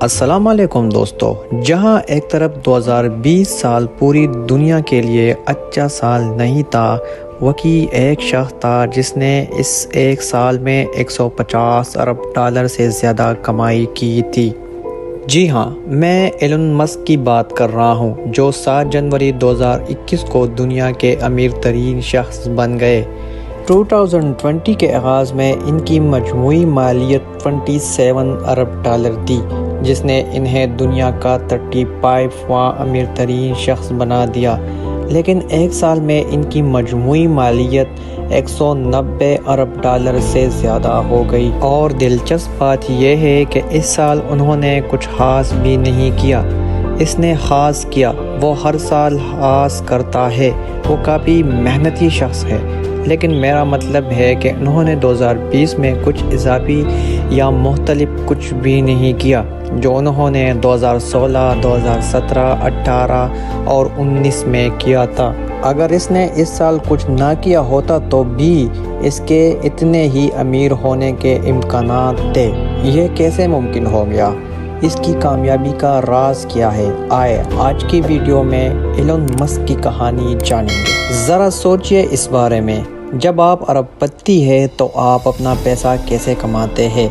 السلام علیکم دوستو، جہاں ایک طرف 2020 سال پوری دنیا کے لیے اچھا سال نہیں تھا، وہیں ایک شخص تھا جس نے اس ایک سال میں 150 ارب ڈالر سے زیادہ کمائی کی تھی۔ جی ہاں، میں ایلن مسک کی بات کر رہا ہوں، جو 7 جنوری 2021 کو دنیا کے امیر ترین شخص بن گئے۔ 2020 کے آغاز میں ان کی مجموعی مالیت 27 ارب ڈالر تھی، جس نے انہیں دنیا کا 35واں امیر ترین شخص بنا دیا، لیکن ایک سال میں ان کی مجموعی مالیت 190 ارب ڈالر سے زیادہ ہو گئی۔ اور دلچسپ بات یہ ہے کہ اس سال انہوں نے کچھ خاص بھی نہیں کیا۔ اس نے خاص کیا، وہ ہر سال خاص کرتا ہے، وہ کافی محنتی شخص ہے، لیکن میرا مطلب ہے کہ انہوں نے 2020 میں کچھ اضافی یا مختلف کچھ بھی نہیں کیا، جو انہوں نے 2016، 2017، 18 اور 19 میں کیا تھا۔ اگر اس نے اس سال کچھ نہ کیا ہوتا تو بھی اس کے اتنے ہی امیر ہونے کے امکانات تھے۔ یہ کیسے ممکن ہو گیا؟ اس کی کامیابی کا راز کیا ہے؟ آئے آج کی ویڈیو میں ایلن مسک کی کہانی جانیں گے۔ ذرا سوچئے اس بارے میں، جب آپ ارب پتی ہیں تو آپ اپنا پیسہ کیسے کماتے ہیں؟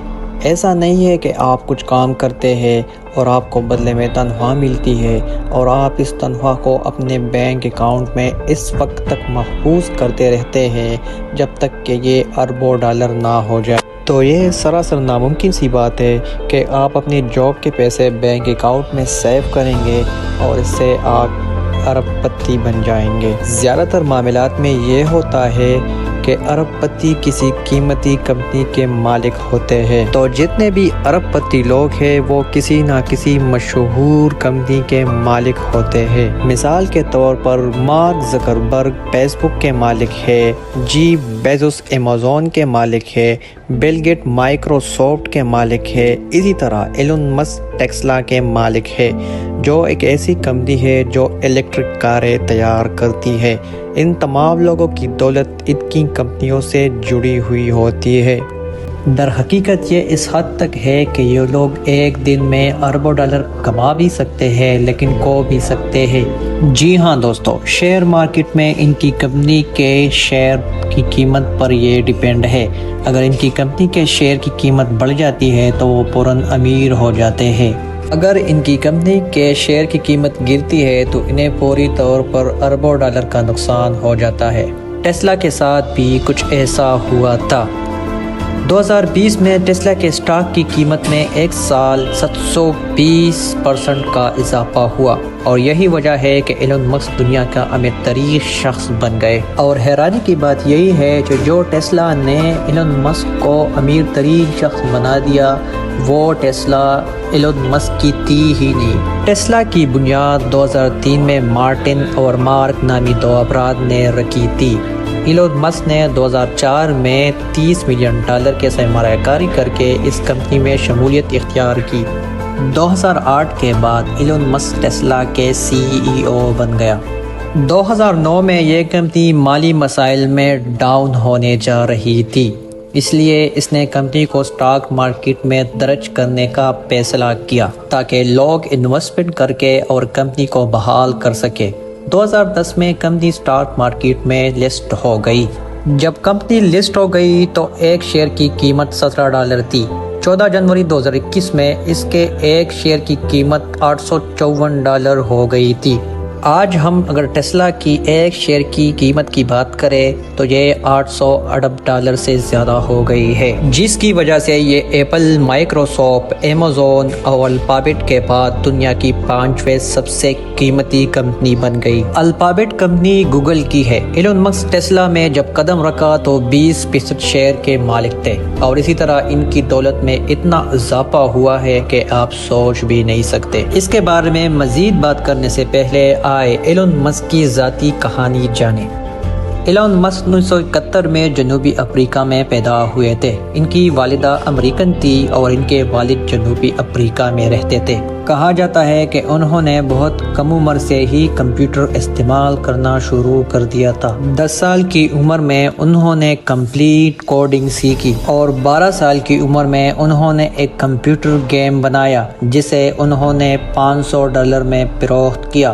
ایسا نہیں ہے کہ آپ کچھ کام کرتے ہیں اور آپ کو بدلے میں تنخواہ ملتی ہے اور آپ اس تنخواہ کو اپنے بینک اکاؤنٹ میں اس وقت تک محفوظ کرتے رہتے ہیں جب تک کہ یہ اربوں ڈالر نہ ہو جائے۔ تو یہ سراسر ناممکن سی بات ہے کہ آپ اپنی جاب کے پیسے بینک اکاؤنٹ میں سیو کریں گے اور اس سے آپ ارب پتی بن جائیں گے۔ زیادہ تر معاملات میں یہ ہوتا ہے کہ ارب پتی کسی قیمتی کمپنی کے مالک ہوتے ہیں، تو جتنے بھی ارب پتی لوگ ہیں وہ کسی نہ کسی مشہور کمپنی کے مالک ہوتے ہیں۔ مثال کے طور پر مارک زکربرگ فیس بک کے مالک ہے، جیف بیزوس ایمیزون کے مالک ہے، بل گیٹ مائیکروسافٹ کے مالک ہے، اسی طرح ایلن مسک ٹیسلا کے مالک ہے، جو ایک ایسی کمپنی ہے جو الیکٹرک کاریں تیار کرتی ہے۔ ان تمام لوگوں کی دولت ان کی کمپنیوں سے جڑی ہوئی ہوتی ہے۔ در حقیقت یہ اس حد تک ہے کہ یہ لوگ ایک دن میں اربوں ڈالر کما بھی سکتے ہیں، لیکن کھو بھی سکتے ہیں۔ جی ہاں دوستو، شیئر مارکیٹ میں ان کی کمپنی کے شیئر کی قیمت پر یہ ڈیپینڈ ہے۔ اگر ان کی کمپنی کے شیئر کی قیمت بڑھ جاتی ہے تو وہ فوراً امیر ہو جاتے ہیں۔ اگر ان کی کمپنی کے شیئر کی قیمت گرتی ہے تو انہیں فوری طور پر اربوں ڈالر کا نقصان ہو جاتا ہے۔ ٹیسلا کے ساتھ بھی کچھ ایسا ہوا تھا۔ 2020 میں ٹیسلا کے اسٹاک کی قیمت میں ایک سال 720% کا اضافہ ہوا، اور یہی وجہ ہے کہ ایلن مسک دنیا کا امیر ترین شخص بن گئے۔ اور حیرانی کی بات یہی ہے کہ جو ٹیسلا نے ایلن مسک کو امیر ترین شخص بنا دیا، وہ ٹیسلا ایلن مسک کی تھی ہی نہیں۔ ٹیسلا کی بنیاد 2003 میں مارٹن اور مارک نامی 2 افراد نے رکھی تھی۔ ایلن مسک نے 2004 میں $30 ملین کے سرمایہ کاری کر کے اس کمپنی میں شمولیت اختیار کی۔ 2008 کے بعد ایلن مسک ٹیسلا کے CEO بن گیا۔ 2009 میں یہ کمپنی مالی مسائل میں ڈاؤن ہونے جا رہی تھی، اس لیے اس نے کمپنی کو اسٹاک مارکیٹ میں درج کرنے کا فیصلہ کیا تاکہ لوگ انویسٹمنٹ کر کے اور کمپنی کو بحال کر سکے۔ 2010 میں کمپنی اسٹاک مارکیٹ میں لسٹ ہو گئی۔ جب کمپنی لسٹ ہو گئی تو ایک شیئر کی قیمت $17 تھی۔ 14 جنوری 2021 میں اس کے ایک شیئر کی قیمت $854 ہو گئی تھی۔ آج ہم اگر ٹیسلا کی ایک شیئر کی قیمت کی بات کریں تو یہ $800 ارب سے زیادہ ہو گئی ہے، جس کی وجہ سے یہ ایپل، مائیکروسافٹ، ایمیزون اور الفابیٹ کے بعد دنیا کی 5ویں سب سے قیمتی کمپنی بن گئی۔ الفابیٹ کمپنی گوگل کی ہے۔ ایلن مسک ٹیسلا میں جب قدم رکھا تو 20% شیئر کے مالک تھے، اور اسی طرح ان کی دولت میں اتنا اضافہ ہوا ہے کہ آپ سوچ بھی نہیں سکتے۔ اس کے بارے میں مزید بات کرنے سے پہلے آئے ایلن مسک کی ذاتی کہانی جانیں۔ ایلون مسک 1971 میں جنوبی افریقہ میں پیدا ہوئے تھے۔ ان کی والدہ امریکن تھی اور ان کے والد جنوبی افریقہ میں رہتے تھے۔ کہا جاتا ہے کہ انہوں نے بہت کم عمر سے ہی کمپیوٹر استعمال کرنا شروع کر دیا تھا۔ 10 سال کی عمر میں انہوں نے کمپلیٹ کوڈنگ سیکھی اور 12 سال کی عمر میں انہوں نے ایک کمپیوٹر گیم بنایا جسے انہوں نے $500 میں فروخت کیا۔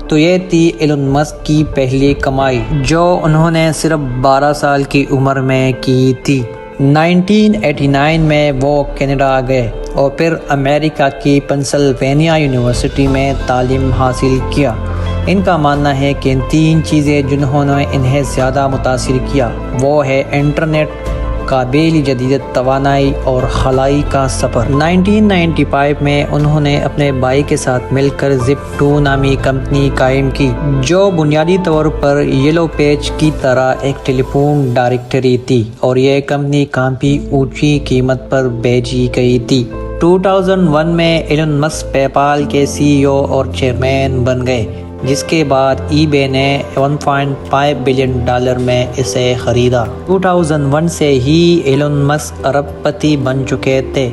تو یہ تھی ایلون مسک کی پہلی کمائی جو انہوں نے صرف 12 سال کی عمر میں کی تھی۔ 1989 میں وہ کینیڈا گئے اور پھر امریکہ کی پنسلوینیا یونیورسٹی میں تعلیم حاصل کیا۔ ان کا ماننا ہے کہ ان 3 چیزیں جنہوں نے انہیں زیادہ متاثر کیا وہ ہے انٹرنیٹ، قابل جدید توانائی اور خلائی کا سفر۔ 1995 میں انہوں نے اپنے بھائی کے ساتھ مل کر زپ2 نامی کمپنی قائم کی جو بنیادی طور پر یلو پیج کی طرح ایک ٹیلی فون ڈائریکٹری تھی اور یہ کمپنی کافی اونچی قیمت پر بیچی گئی تھی۔ 2001 میں ایلون مسک پے پال کے CEO اور چیئرمین بن گئے، جس کے بعد ای بے نے $1.5 بلین میں اسے خریدا۔ 2001 سے ہی ایلون مسک ارب پتی بن چکے تھے،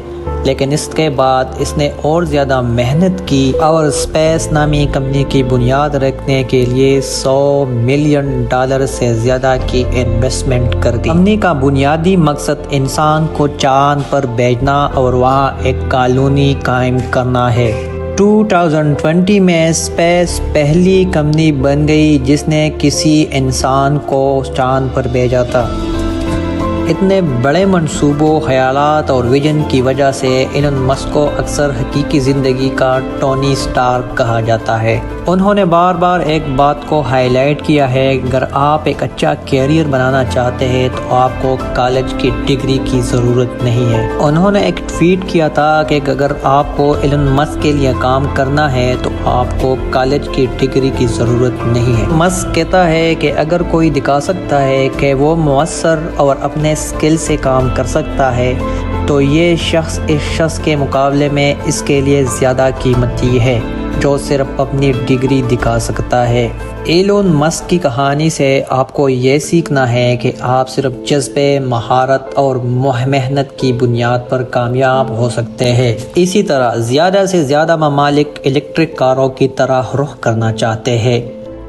لیکن اس کے بعد اس نے اور زیادہ محنت کی اور اسپیس نامی کمپنی کی بنیاد رکھنے کے لیے $100 ملین سے زیادہ کی انویسٹمنٹ کر دی۔ کمپنی کا بنیادی مقصد انسان کو چاند پر بھیجنا اور وہاں ایک کالونی قائم کرنا ہے۔ 2020 میں اسپیس پہلی کمپنی بن گئی جس نے کسی انسان کو چاند پر بھیجا تھا۔ اتنے بڑے منصوبوں، خیالات اور ویژن کی وجہ سے ایلون مسک کو اکثر حقیقی زندگی کا ٹونی اسٹارک کہا جاتا ہے۔ انہوں نے بار بار ایک بات کو ہائی لائٹ کیا ہے، اگر آپ ایک اچھا کیریئر بنانا چاہتے ہیں تو آپ کو کالج کی ڈگری کی ضرورت نہیں ہے۔ انہوں نے ایک ٹویٹ کیا تھا کہ اگر آپ کو ایلون مسک کے لیے کام کرنا ہے تو آپ کو کالج کی ڈگری کی ضرورت نہیں ہے۔ مسک کہتا ہے کہ اگر کوئی دکھا سکتا ہے کہ وہ مؤثر اور اپنے اسکل سے کام کر سکتا ہے تو یہ شخص اس شخص کے مقابلے میں اس کے لیے زیادہ قیمتی ہے جو صرف اپنی ڈگری دکھا سکتا ہے۔ ایلون مسک کی کہانی سے آپ کو یہ سیکھنا ہے کہ آپ صرف جذبے، مہارت اور محنت کی بنیاد پر کامیاب ہو سکتے ہیں۔ اسی طرح زیادہ سے زیادہ ممالک الیکٹرک کاروں کی طرف رخ کرنا چاہتے ہیں۔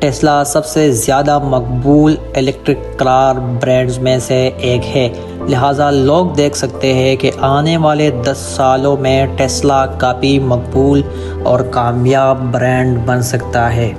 ٹیسلا سب سے زیادہ مقبول الیکٹرک کار برانڈز میں سے ایک ہے، لہٰذا لوگ دیکھ سکتے ہیں کہ آنے والے 10 سالوں میں ٹیسلا کافی مقبول اور کامیاب برانڈ بن سکتا ہے۔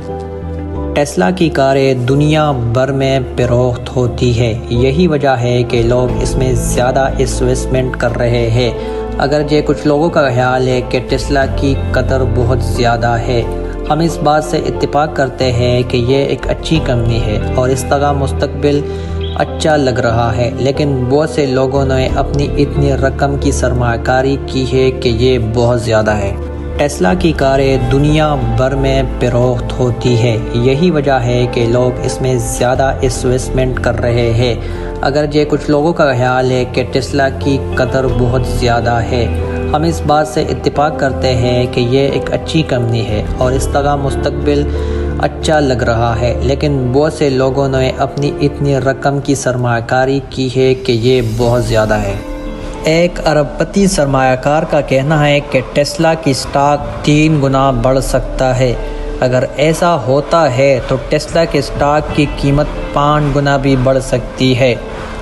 ٹیسلا کی کاریں دنیا بھر میں فروخت ہوتی ہے، یہی وجہ ہے کہ لوگ اس میں زیادہ انویسٹمنٹ کر رہے ہیں۔ اگرچہ کچھ لوگوں کا خیال ہے کہ ٹیسلا کی قدر بہت زیادہ ہے، ہم اس بات سے اتفاق کرتے ہیں کہ یہ ایک اچھی کمپنی ہے اور اس کا مستقبل اچھا لگ رہا ہے، لیکن بہت سے لوگوں نے اپنی اتنی رقم کی سرمایہ کاری کی ہے کہ یہ بہت زیادہ ہے۔ ٹیسلا کی کاریں دنیا بھر میں فروخت ہوتی ہے، یہی وجہ ہے کہ لوگ اس میں زیادہ انویسٹمنٹ کر رہے ہیں۔ اگرچہ کچھ لوگوں کا خیال ہے کہ ٹیسلا کی قدر بہت زیادہ ہے، ہم اس بات سے اتفاق کرتے ہیں کہ یہ ایک اچھی کمپنی ہے اور اس کا مستقبل اچھا لگ رہا ہے، لیکن بہت سے لوگوں نے اپنی اتنی رقم کی سرمایہ کاری کی ہے کہ یہ بہت زیادہ ہے۔ ایک ارب پتی سرمایہ کار کا کہنا ہے کہ ٹیسلا کی اسٹاک 3 گنا بڑھ سکتا ہے۔ اگر ایسا ہوتا ہے تو ٹیسلا کے اسٹاک کی قیمت 5 گنا بھی بڑھ سکتی ہے۔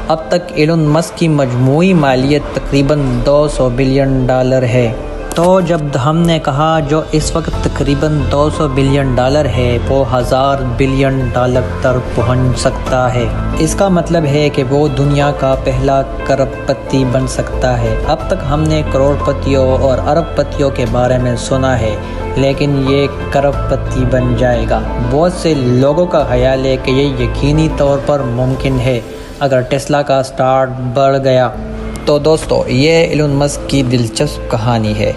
اب تک ایلون مسک کی مجموعی مالیت تقریباً $200 بلین ہے۔ تو جب ہم نے کہا جو اس وقت تقریباً $200 بلین ہے وہ $1000 بلین تک پہنچ سکتا ہے، اس کا مطلب ہے کہ وہ دنیا کا پہلا کروڑ پتی بن سکتا ہے۔ اب تک ہم نے کروڑ پتیوں اور ارب پتیوں کے بارے میں سنا ہے، لیکن یہ کروڑ پتی بن جائے گا۔ بہت سے لوگوں کا خیال ہے کہ یہ یقینی طور پر ممکن ہے اگر ٹیسلا کا اسٹاک بڑھ گیا۔ تو دوستو، یہ ایلون مسک کی دلچسپ کہانی ہے۔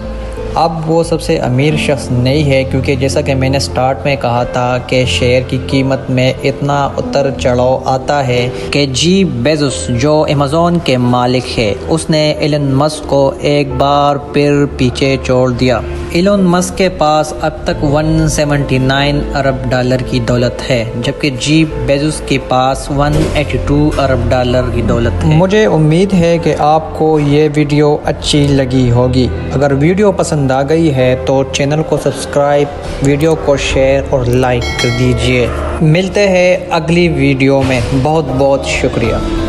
اب وہ سب سے امیر شخص نہیں ہے، کیونکہ جیسا کہ میں نے سٹارٹ میں کہا تھا کہ شیئر کی قیمت میں اتنا اتر چڑھاؤ آتا ہے کہ جیف بیزوس جو ایمیزون کے مالک ہے اس نے ایلن مسک کو ایک بار پھر پیچھے چھوڑ دیا۔ ایلن مسک کے پاس اب تک 179 ارب ڈالر کی دولت ہے، جبکہ جیف بیزوس کے پاس 182 ارب ڈالر کی دولت ہے۔ مجھے امید ہے کہ آپ کو یہ ویڈیو اچھی لگی ہوگی۔ اگر ویڈیو پسند آ گئی ہے تو چینل کو سبسکرائب، ویڈیو کو شیئر اور لائک کر دیجئے۔ ملتے ہیں اگلی ویڈیو میں۔ بہت بہت شکریہ۔